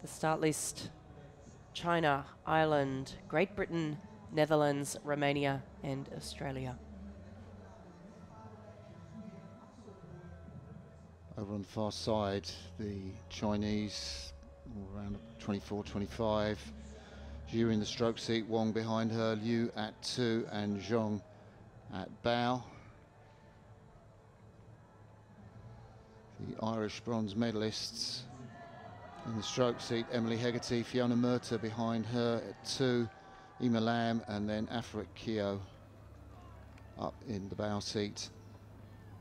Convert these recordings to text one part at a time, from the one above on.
The start list: China, Ireland, Great Britain, Netherlands, Romania and Australia. Over on the far side, the Chinese, around 24, 25. Zhu in the stroke seat, Wong behind her, Liu at 2 and Zhong at bow. The Irish bronze medalists in the stroke seat, Emily Hegarty, Fiona Murtagh behind her at 2, Emma Lamb and then Afrik Keogh up in the bow seat.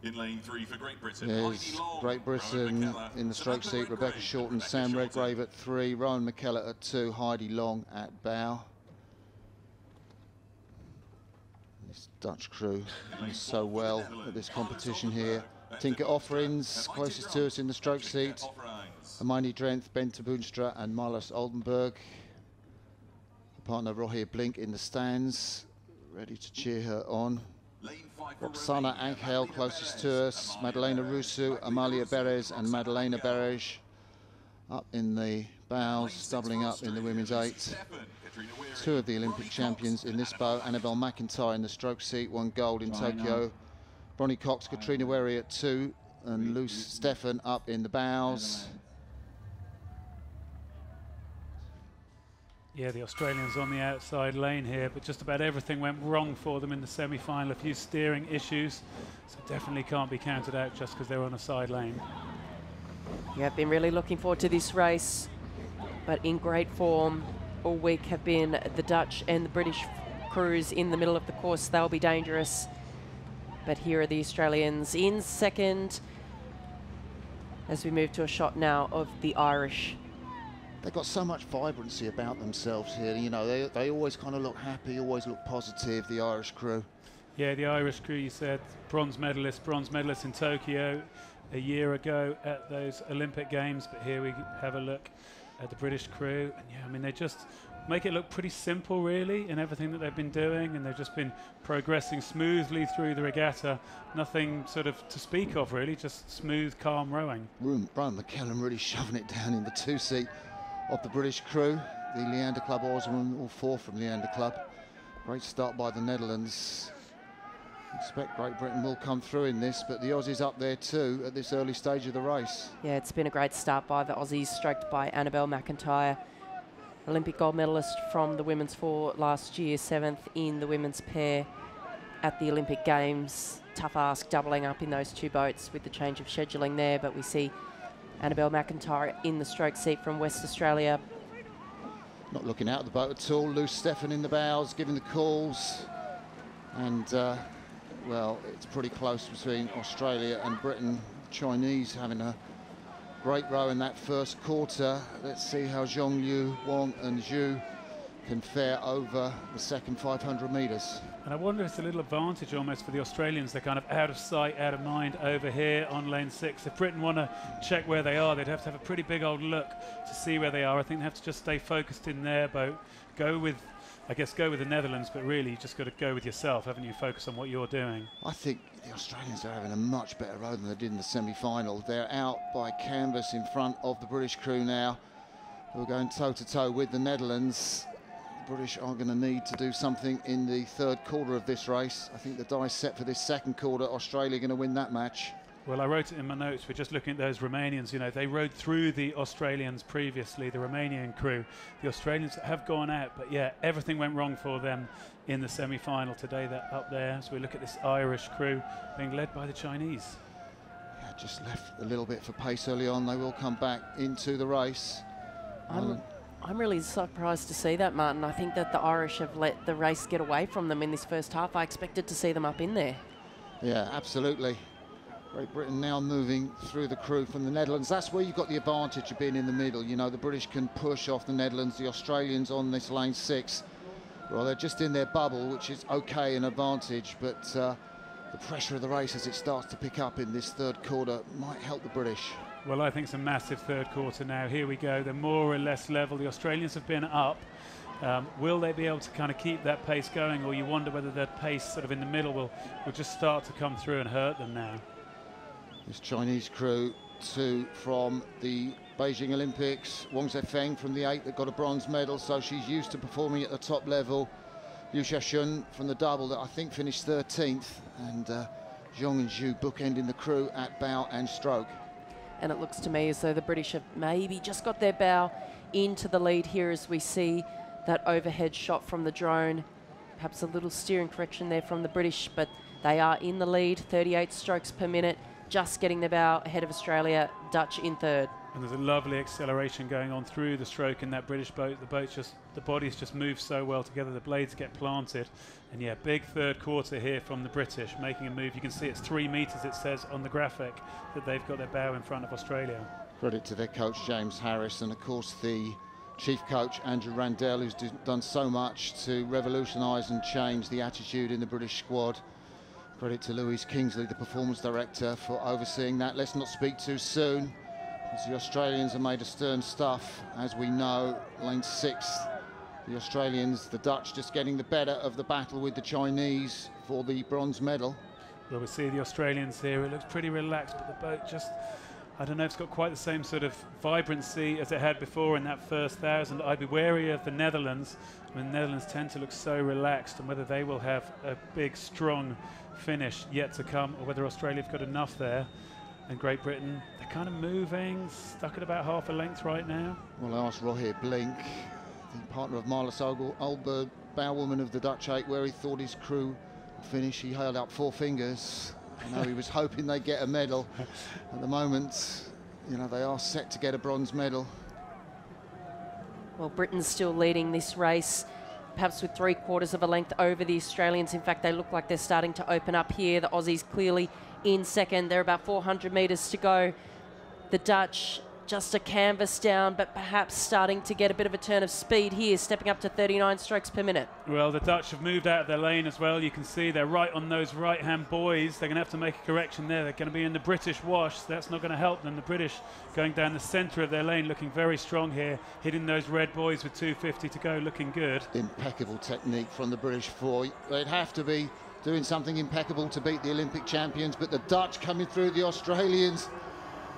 In lane 3 for Great Britain. There's Great Britain in the stroke seat, Rebecca Shorten, Sam Redgrave at 3, Rowan McKellar at 2, Heidi Long at bow. This Dutch crew does so well at this competition here. Tinker Offerings closest to us in the stroke seat, Hermione Drenth, Bente Boonstra and Milos Oldenburg. Partner Rohir Blink in the stands, ready to cheer her on. Roxana Angel closest to us, Madalena Rusu, Amalia Beres and Madalena Beres up in the bows, doubling up in the women's 8. 2 of the Olympic champions in this bow, Annabelle McIntyre in the stroke seat, won gold in Tokyo. Bronnie Cox, Katrina Werry at 2 and Luce Stefan up in the bows. Yeah, the Australians on the outside lane here, but just about everything went wrong for them in the semi-final. A few steering issues, so definitely can't be counted out just because they're on a side lane. Yeah, I've been really looking forward to this race, but in great form all week have been the Dutch and the British crews in the middle of the course. They'll be dangerous, but here are the Australians in second as we move to a shot now of the Irish. They've got so much vibrancy about themselves here. You know, they always kind of look happy, always look positive, the Irish crew. Yeah, the Irish crew, you said, bronze medalists in Tokyo a year ago at those Olympic Games. But here we have a look at the British crew. And yeah, I mean, they just make it look pretty simple, really, in everything that they've been doing. And they've just been progressing smoothly through the regatta. Nothing sort of to speak of, really, just smooth, calm rowing. Brian McKellen really shoving it down in the 2 seat of the British crew. The Leander Club oarsmen, all 4 from Leander Club. Great start by the Netherlands. Expect Great Britain will come through in this, but the Aussies up there too at this early stage of the race. Yeah, it's been a great start by the Aussies, stroked by Annabelle McIntyre, Olympic gold medalist from the women's 4 last year, 7th in the women's pair at the Olympic Games. Tough ask doubling up in those 2 boats with the change of scheduling there, but we see Annabelle McIntyre in the stroke seat from West Australia. Not looking out of the boat at all. Luce Stefan in the bows, giving the calls. And, well, it's pretty close between Australia and Britain. Chinese having a great row in that first quarter. Let's see how Zhong Liu, Wong and Zhu can fare over the second 500 metres. And I wonder if it's a little advantage almost for the Australians. They're kind of out of sight, out of mind over here on lane 6. If Britain want to check where they are, they'd have to have a pretty big old look to see where they are. I think they have to just stay focused in their boat. Go with the Netherlands, but really you just got to go with yourself, haven't you? Focus on what you're doing. I think the Australians are having a much better row than they did in the semi-final. They're out by canvas in front of the British crew now, who are going toe-to-toe with the Netherlands. British are going to need to do something in the 3rd quarter of this race. I think the die set for this 2nd quarter. Australia going to win that match. Well, I wrote it in my notes. We're just looking at those Romanians. You know, they rode through the Australians previously, the Romanian crew. The Australians have gone out, but yeah, everything went wrong for them in the semi-final today. They're up there. So we look at this Irish crew being led by the Chinese. Yeah, just left a little bit for pace early on. They will come back into the race. I'm really surprised to see that, Martin. I think that the Irish have let the race get away from them in this first half. I expected to see them up in there. Yeah, absolutely. Great Britain now moving through the crew from the Netherlands. That's where you've got the advantage of being in the middle. You know, the British can push off the Netherlands. The Australians on this lane 6, well, they're just in their bubble, which is okay, an advantage, but the pressure of the race as it starts to pick up in this 3rd quarter might help the British. Well, I think it's a massive 3rd quarter now. Here we go. They're more or less level. The Australians have been up. Will they be able to kind of keep that pace going, or you wonder whether their pace sort of in the middle will just start to come through and hurt them now? This Chinese crew, 2 from the Beijing Olympics. Wang Zefeng from the 8 that got a bronze medal, so she's used to performing at the top level. Liu Xiaoxun from the double that I think finished 13th, and Zhong and Zhu bookending the crew at bow and stroke. And it looks to me as though the British have maybe just got their bow into the lead here as we see that overhead shot from the drone. Perhaps a little steering correction there from the British, but they are in the lead, 38 strokes per minute, just getting the bow ahead of Australia, Dutch in third. And there's a lovely acceleration going on through the stroke in that British boat. The bodies just move so well together, the blades get planted. And yeah, big third quarter here from the British, making a move. You can see it's 3 meters, it says on the graphic, that they've got their bow in front of Australia. Credit to their coach, James Harris, and of course the chief coach, Andrew Randell, who's done so much to revolutionise and change the attitude in the British squad. Credit to Louise Kingsley, the performance director, for overseeing that. Let's not speak too soon, as the Australians have made a stern stuff, as we know. Lane 6th, the Australians, the Dutch just getting the better of the battle with the Chinese for the bronze medal. Well, we see the Australians here. It looks pretty relaxed, but the boat just, I don't know if it's got quite the same sort of vibrancy as it had before in that first 1,000. I'd be wary of the Netherlands. I mean, the Netherlands tend to look so relaxed, and whether they will have a big, strong finish yet to come, or whether Australia have got enough there. And Great Britain, they're kind of moving, stuck at about half a length right now. Well, I asked Rohir Blink, the partner of Marlis Olberg, bowwoman of the Dutch 8, where he thought his crew would finish. He held up 4 fingers. I know he was hoping they'd get a medal. At the moment, you know, they are set to get a bronze medal. Well, Britain's still leading this race, perhaps with 3/4 of a length over the Australians. In fact, they look like they're starting to open up here. The Aussies clearly in second. They're about 400 metres to go. The Dutch just a canvas down, but perhaps starting to get a bit of a turn of speed here, stepping up to 39 strokes per minute. Well, the Dutch have moved out of their lane as well. You can see they're right on those right-hand buoys. They're going to have to make a correction there. They're going to be in the British wash. So that's not going to help them. The British going down the centre of their lane, looking very strong here, hitting those red buoys with 2:50 to go, looking good. Impeccable technique from the British 4. They'd have to be doing something impeccable to beat the Olympic champions, but the Dutch coming through the Australians.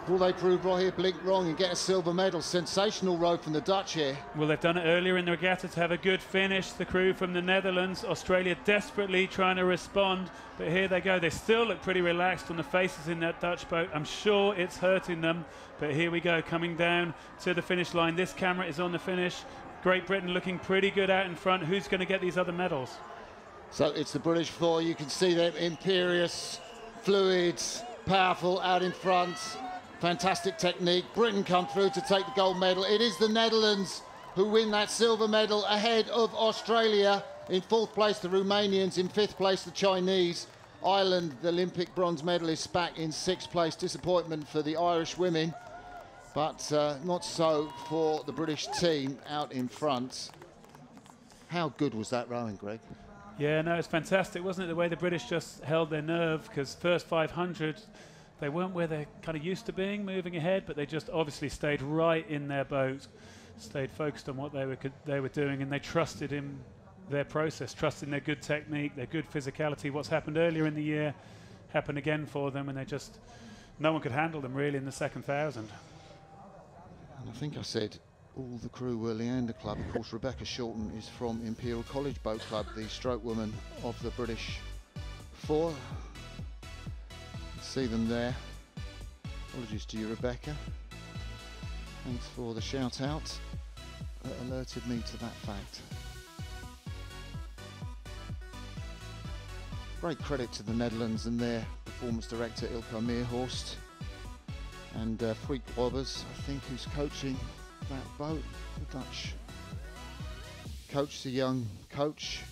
Will they prove Rohir Blink wrong and get a silver medal? Sensational row from the Dutch here. Well, they've done it earlier in the regatta to have a good finish. The crew from the Netherlands, Australia desperately trying to respond, but here they go. They still look pretty relaxed on the faces in that Dutch boat. I'm sure it's hurting them, but here we go, coming down to the finish line. This camera is on the finish. Great Britain looking pretty good out in front. Who's going to get these other medals? So it's the British 4. You can see them imperious, fluid, powerful out in front. Fantastic technique. Britain come through to take the gold medal. It is the Netherlands who win that silver medal ahead of Australia. In 4th place, the Romanians. In 5th place, the Chinese. Ireland, the Olympic bronze medalist, back in 6th place. Disappointment for the Irish women, but not so for the British team out in front. How good was that rowing, Greg? Yeah, no, it's fantastic, wasn't it? The way the British just held their nerve, because first 500, they weren't where they're kind of used to being, moving ahead, but they just obviously stayed right in their boat, stayed focused on what they were doing, and they trusted in their process, trusted in their good technique, their good physicality. What's happened earlier in the year happened again for them, and no one could handle them really in the second 1,000. And I think I said all the crew were Leander Club. Of course, Rebecca Shorten is from Imperial College Boat Club, the stroke woman of the British 4. See them there. Apologies to you, Rebecca. Thanks for the shout out that alerted me to that fact. Great credit to the Netherlands and their performance director Ilko Meerhorst, and Freek Robbers, I think, who's coaching that boat. The Dutch coach, the young coach.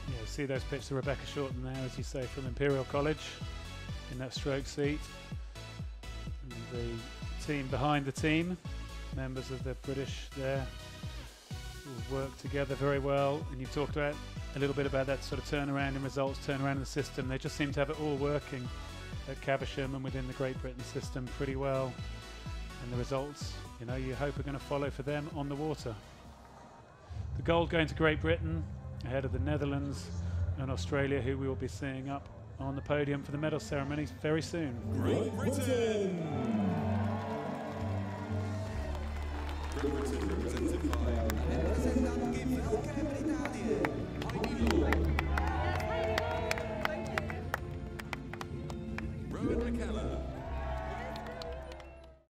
Yeah, see those pictures of Rebecca Shorten there, as you say, from Imperial College in that stroke seat. And the team behind the team, members of the British there, will work together very well. And you've talked about a little bit about that sort of turnaround in results, turnaround in the system. They just seem to have it all working at Caversham and within the Great Britain system pretty well. And the results, you know, you hope are going to follow for them on the water. The gold going to Great Britain ahead of the Netherlands and Australia, who we will be seeing up on the podium for the medal ceremony very soon. Great Britain! Great Britain represented by Rowan McKellar.